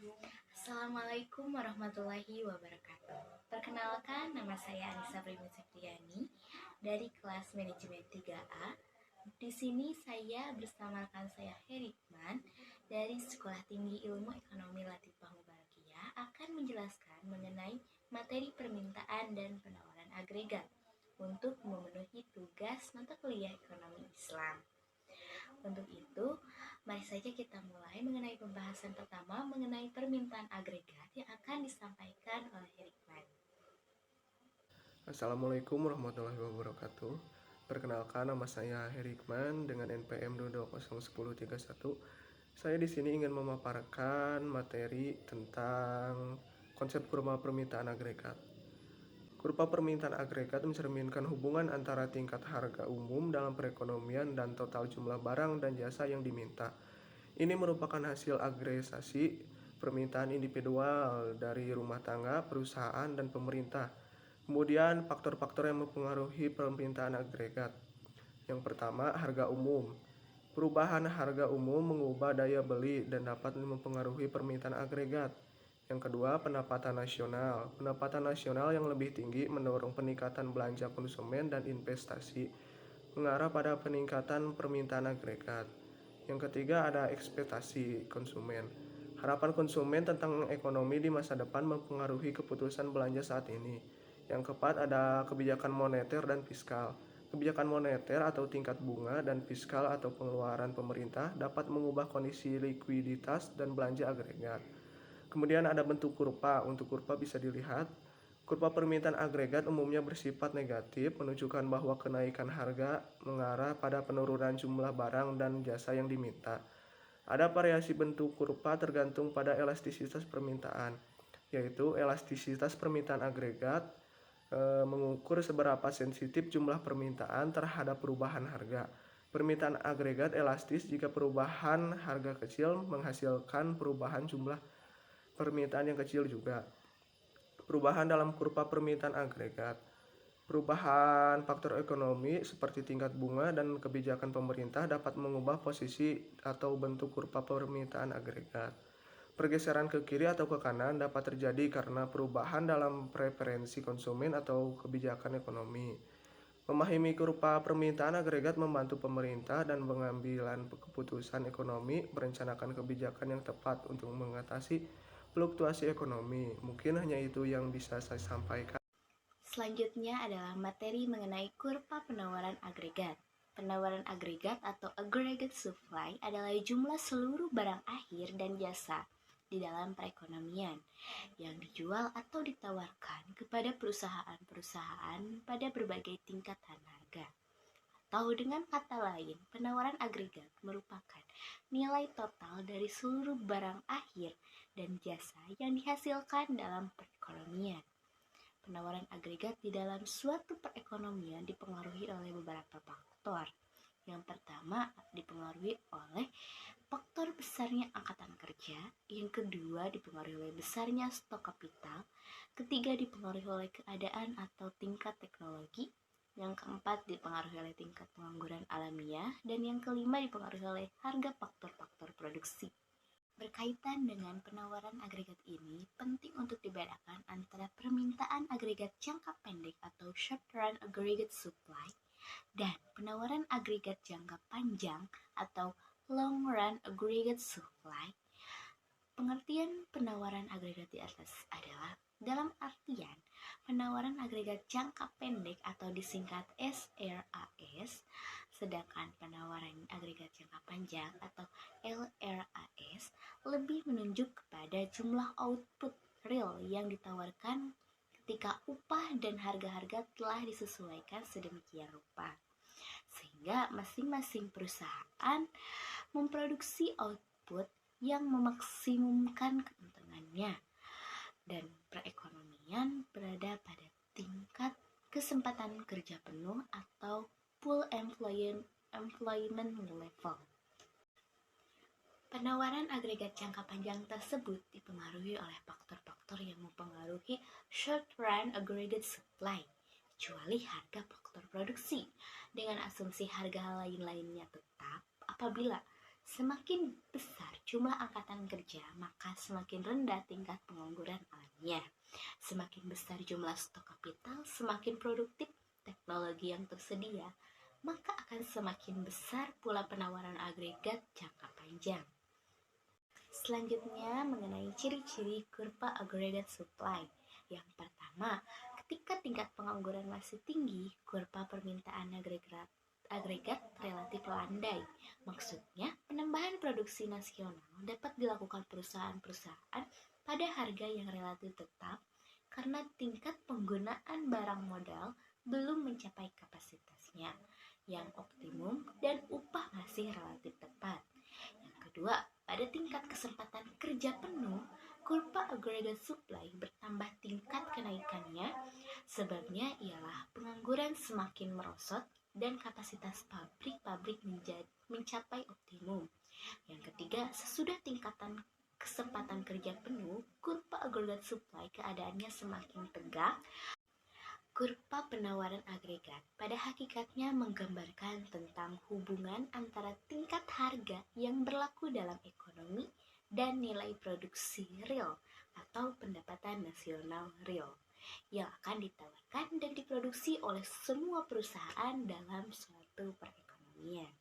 Assalamualaikum warahmatullahi wabarakatuh. Perkenalkan, nama saya Anissa Prima Septriani dari kelas manajemen 3A. Di sini saya bersama rekan saya Herikman dari Sekolah Tinggi Ilmu Ekonomi Latifah Mubarakiyah akan menjelaskan mengenai materi permintaan dan penawaran agregat untuk memenuhi tugas mata kuliah ekonomi Islam. Untuk itu, mari saja kita mulai mengenai pembahasan pertama mengenai permintaan agregat yang akan disampaikan oleh Herikman. Assalamualaikum warahmatullahi wabarakatuh. Perkenalkan, nama saya Herikman dengan NPM 2201031. Saya di sini ingin memaparkan materi tentang konsep kurva permintaan agregat. Kurva permintaan agregat mencerminkan hubungan antara tingkat harga umum dalam perekonomian dan total jumlah barang dan jasa yang diminta. Ini merupakan hasil agregasi permintaan individual dari rumah tangga, perusahaan, dan pemerintah. Kemudian faktor-faktor yang mempengaruhi permintaan agregat. Yang pertama, harga umum. Perubahan harga umum mengubah daya beli dan dapat mempengaruhi permintaan agregat. Yang kedua, pendapatan nasional. Pendapatan nasional yang lebih tinggi mendorong peningkatan belanja konsumen dan investasi, mengarah pada peningkatan permintaan agregat. Yang ketiga, ada ekspektasi konsumen. Harapan konsumen tentang ekonomi di masa depan mempengaruhi keputusan belanja saat ini. Yang keempat, ada kebijakan moneter dan fiskal. Kebijakan moneter atau tingkat bunga dan fiskal atau pengeluaran pemerintah dapat mengubah kondisi likuiditas dan belanja agregat. Kemudian ada bentuk kurva. Untuk kurva bisa dilihat, kurva permintaan agregat umumnya bersifat negatif, menunjukkan bahwa kenaikan harga mengarah pada penurunan jumlah barang dan jasa yang diminta. Ada variasi bentuk kurva tergantung pada elastisitas permintaan, yaitu elastisitas permintaan agregat mengukur seberapa sensitif jumlah permintaan terhadap perubahan harga. Permintaan agregat elastis jika perubahan harga kecil menghasilkan perubahan jumlah permintaan yang kecil juga. Perubahan dalam kurva permintaan agregat. Perubahan faktor ekonomi seperti tingkat bunga dan kebijakan pemerintah dapat mengubah posisi atau bentuk kurva permintaan agregat. Pergeseran ke kiri atau ke kanan dapat terjadi karena perubahan dalam preferensi konsumen atau kebijakan ekonomi. Memahami kurva permintaan agregat membantu pemerintah dan pengambilan keputusan ekonomi merencanakan kebijakan yang tepat untuk mengatasi fluktuasi ekonomi. Mungkin hanya itu yang bisa saya sampaikan. Selanjutnya adalah materi mengenai kurva penawaran agregat. Penawaran agregat atau aggregate supply adalah jumlah seluruh barang akhir dan jasa di dalam perekonomian yang dijual atau ditawarkan kepada perusahaan-perusahaan pada berbagai tingkatan harga. Atau dengan kata lain, penawaran agregat merupakan nilai total dari seluruh barang akhir dan jasa yang dihasilkan dalam perekonomian. Penawaran agregat di dalam suatu perekonomian dipengaruhi oleh beberapa faktor. Yang pertama dipengaruhi oleh faktor besarnya angkatan kerja, yang kedua dipengaruhi oleh besarnya stok kapital, ketiga dipengaruhi oleh keadaan atau tingkat teknologi, yang keempat dipengaruhi oleh tingkat pengangguran alamiah, dan yang kelima dipengaruhi oleh harga faktor-faktor produksi. Berkaitan dengan penawaran agregat ini, penting untuk dibedakan antara permintaan agregat jangka pendek atau short run aggregate supply dan penawaran agregat jangka panjang atau long run aggregate supply. Pengertian penawaran agregat di atas adalah dalam artian penawaran agregat jangka pendek atau disingkat SRAS, sedangkan penawaran agregat jangka panjang atau LRAS lebih menunjuk kepada jumlah output real yang ditawarkan ketika upah dan harga-harga telah disesuaikan sedemikian rupa, sehingga masing-masing perusahaan memproduksi output yang memaksimumkan keuntungannya dan perekonomian berada pada tingkat kesempatan kerja penuh atau full employment level. Penawaran agregat jangka panjang tersebut dipengaruhi oleh faktor-faktor yang mempengaruhi short run aggregate supply, kecuali harga faktor produksi, dengan asumsi harga lain-lainnya tetap apabila Semakin besar jumlah angkatan kerja, maka semakin rendah tingkat pengangguran alamiah. Semakin besar jumlah stok kapital, semakin produktif teknologi yang tersedia, maka akan semakin besar pula penawaran agregat jangka panjang. Selanjutnya mengenai ciri-ciri kurva aggregate supply. Yang pertama, ketika tingkat pengangguran masih tinggi, kurva permintaan agregat relatif landai. Maksudnya, penambahan produksi nasional dapat dilakukan perusahaan-perusahaan pada harga yang relatif tetap karena tingkat penggunaan barang modal belum mencapai kapasitasnya yang optimum dan upah masih relatif tepat. Yang kedua, pada tingkat kesempatan kerja penuh, kurva aggregate supply bertambah tingkat kenaikannya. Sebabnya ialah pengangguran semakin merosot dan kapasitas pabrik-pabrik mencapai optimum. Yang ketiga, sesudah tingkatan kesempatan kerja penuh, kurva aggregate supply keadaannya semakin tegak. Kurva penawaran agregat pada hakikatnya menggambarkan tentang hubungan antara tingkat harga yang berlaku dalam ekonomi dan nilai produksi real atau pendapatan nasional real yang akan ditawarkan dan diproduksi oleh semua perusahaan dalam suatu perekonomian.